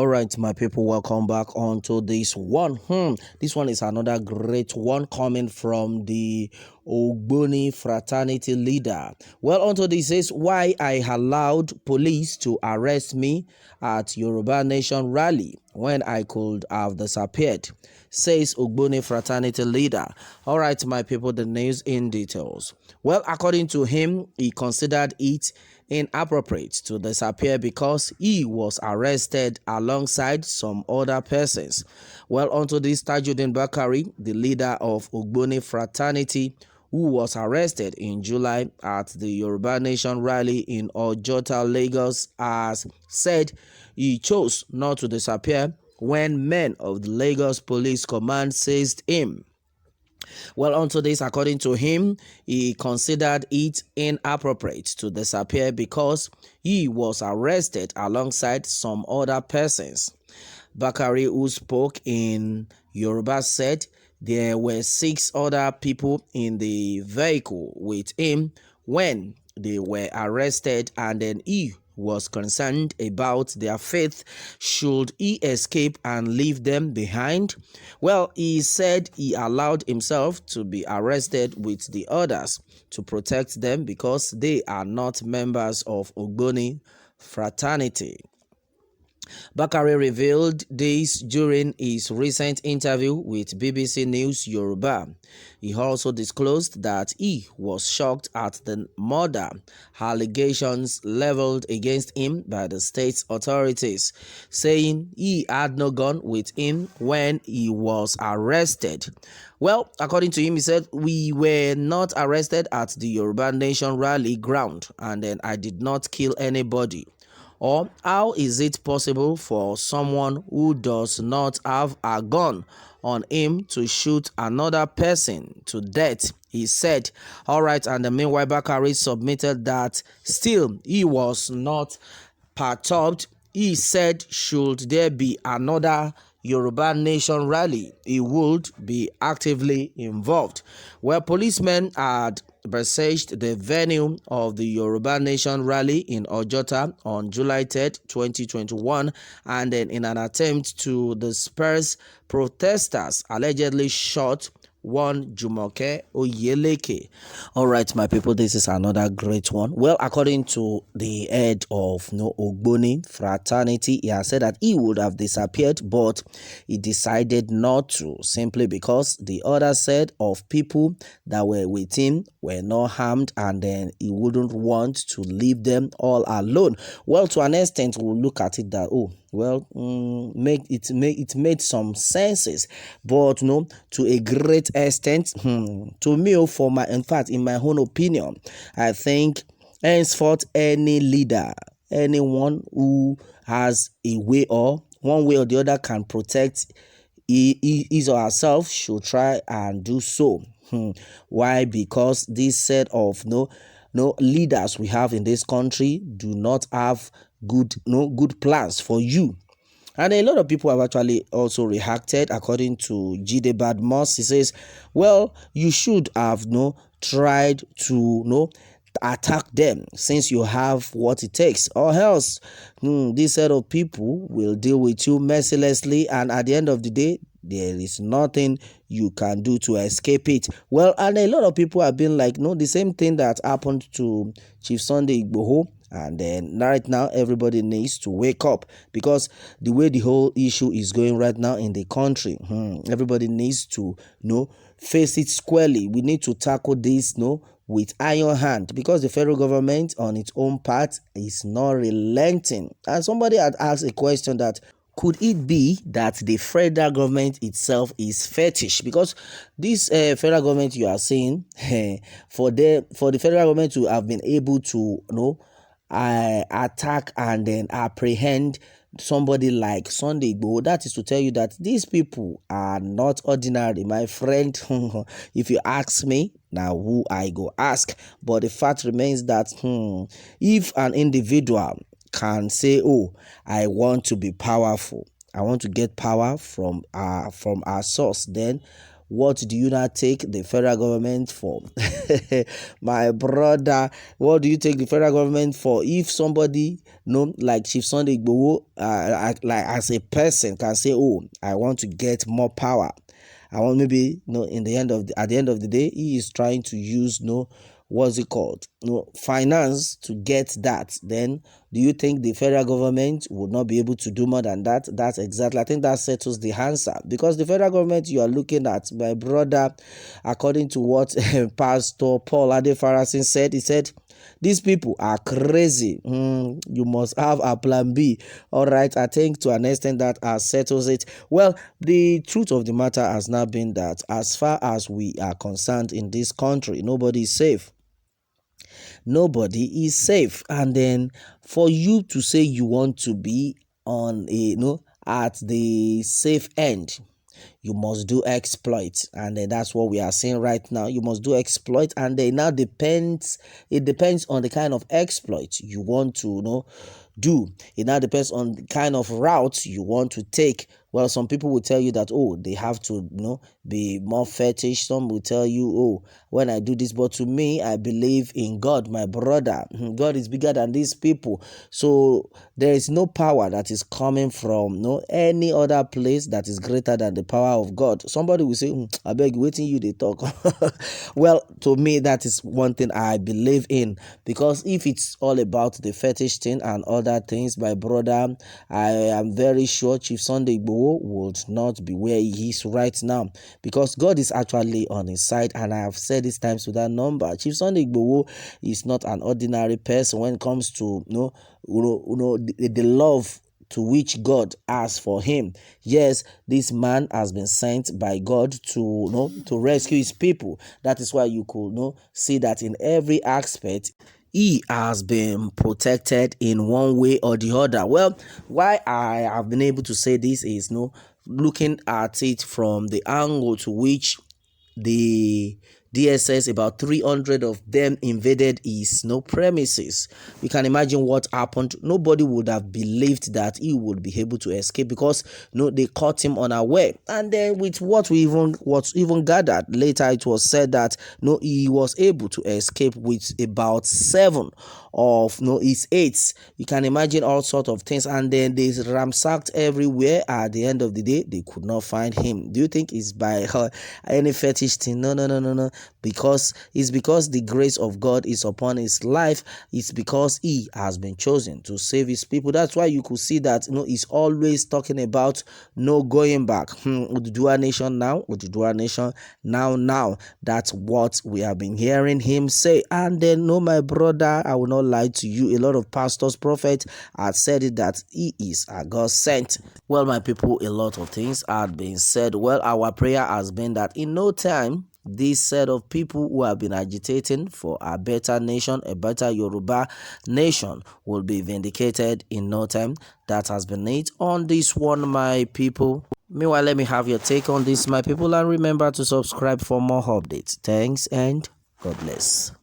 All right, my people, welcome back onto this one. This one is another great one coming from the Ogboni fraternity leader. Well, onto this is why I allowed police to arrest me at Yoruba Nation rally when I could have disappeared, says Ogboni fraternity leader. All right, my people, the news in details. Well, according to him, he considered it inappropriate to disappear because he was arrested alongside some other persons. Well, onto this, Tajuddin Bakari, the leader of Ogboni fraternity, who was arrested in July at the Yoruba Nation rally in Ojota, Lagos, has said he chose not to disappear when men of the Lagos Police Command seized him. Well, onto this, according to him, he considered it inappropriate to disappear because he was arrested alongside some other persons. Bakari, who spoke in Yoruba, said there were 6 other people in the vehicle with him when they were arrested, and then he was concerned about their faith. Should he escape and leave them behind? Well, he said he allowed himself to be arrested with the others to protect them because they are not members of Ogboni fraternity. Bakari revealed this during his recent interview with BBC News Yoruba. He also disclosed that he was shocked at the murder allegations leveled against him by the state's authorities, saying he had no gun with him when he was arrested. Well, according to him, he said, "We were not arrested at the Yoruba Nation rally ground, and then I did not kill anybody. Or how is it possible for someone who does not have a gun on him to shoot another person to death?" he said. All right, and meanwhile, Bakari submitted that still he was not perturbed. He said, should there be another Yoruba Nation rally, he would be actively involved. Well, policemen had besieged the venue of the Yoruba Nation rally in Ojota on July 3rd, 2021, and then in an attempt to disperse protesters, allegedly shot one Jumoke Oyeleke. All right, my people, this is another great one. Well, according to the head of Ogboni fraternity, he has said that he would have disappeared, but he decided not to, simply because the other set of people that were with him were not harmed, and then he wouldn't want to leave them all alone. Well, to an extent, we'll look at it that, it made some senses, but no, to a great extent, to me, in my own opinion, I think henceforth any leader, anyone who has a way or one way or the other can protect his or herself should try and do so. Why? Because this set of leaders we have in this country do not have good plans for you. And a lot of people have actually also reacted. According to Jide Badmus, he says, well, you should have tried to attack them since you have what it takes, or else this set of people will deal with you mercilessly, and at the end of the day, there is nothing you can do to escape it. Well, and a lot of people have been like, the same thing that happened to Chief Sunday Igboho. And then right now, everybody needs to wake up, because the way the whole issue is going right now in the country, everybody needs to face it squarely. We need to tackle this with iron hand, because the federal government on its own part is not relenting. And somebody had asked a question that, could it be that the federal government itself is fetish? Because this federal government you are saying, for the federal government to have been able to attack and then apprehend somebody like Sunday Igboho, that is to tell you that these people are not ordinary, my friend. If you ask me, now who I go ask? But the fact remains that if an individual can say, I want to be powerful, I want to get power from our source, then what do you not take the federal government for? My brother, what do you take the federal government for? If somebody, like Chief Sunday Igboho, like as a person can say, oh, I want to get more power. I want maybe, at the end of the day, he is trying to use, what's it called, finance to get that. Then do you think the federal government would not be able to do more than that? That's exactly, I think that settles the answer, because the federal government you are looking at, my brother, according to what Pastor Paul Adefarasin said, he said, these people are crazy. You must have a plan B. All right, I think to an extent that settles it. Well, the truth of the matter has now been that as far as we are concerned in this country, nobody is safe. Nobody is safe. And then for you to say you want to be on at the safe end, you must do exploit, and then that's what we are seeing right now. You must do exploit, and then now it depends on the kind of exploit you want to do. It now depends on the kind of route you want to take. Well, some people will tell you that, oh, they have to be more fetish. Some will tell you, oh, when I do this, but to me, I believe in God, my brother. God is bigger than these people. So there is no power that is coming from any other place that is greater than the power of God. Somebody will say, I beg, waiting you they talk. Well, to me, that is one thing I believe in, because if it's all about the fetish thing and other things, my brother, I am very sure Chief Sunday Igboho would not be where he is right now, because God is actually on his side, and I have said this times without number. Chief Sunday Igboho is not an ordinary person when it comes to the love to which God has for him. Yes, this man has been sent by God to rescue his people. That is why you could see that in every aspect he has been protected in one way or the other. Well, why I have been able to say this is looking at it from the angle to which the DSS, about 300 of them invaded his premises. You can imagine what happened. Nobody would have believed that he would be able to escape, because they caught him unaware. And then with what even gathered later, it was said that he was able to escape with about 7 of his aides. You can imagine all sorts of things, and then they ransacked everywhere. At the end of the day, they could not find him. Do you think it's by any fetish thing? No. Because the grace of God is upon his life. It's because he has been chosen to save his people. That's why you could see that he's always talking about no going back. Oduduwa nation now, Oduduwa nation now. That's what we have been hearing him say. And then my brother, I will not lie to you, a lot of pastors, prophets had said it, that he is a God sent. Well, my people, a lot of things had been said. Well, our prayer has been that in no time, this set of people who have been agitating for a better nation, a better Yoruba nation, will be vindicated in no time. That has been it on this one, my people. Meanwhile, let me have your take on this, my people, and remember to subscribe for more updates. Thanks and God bless.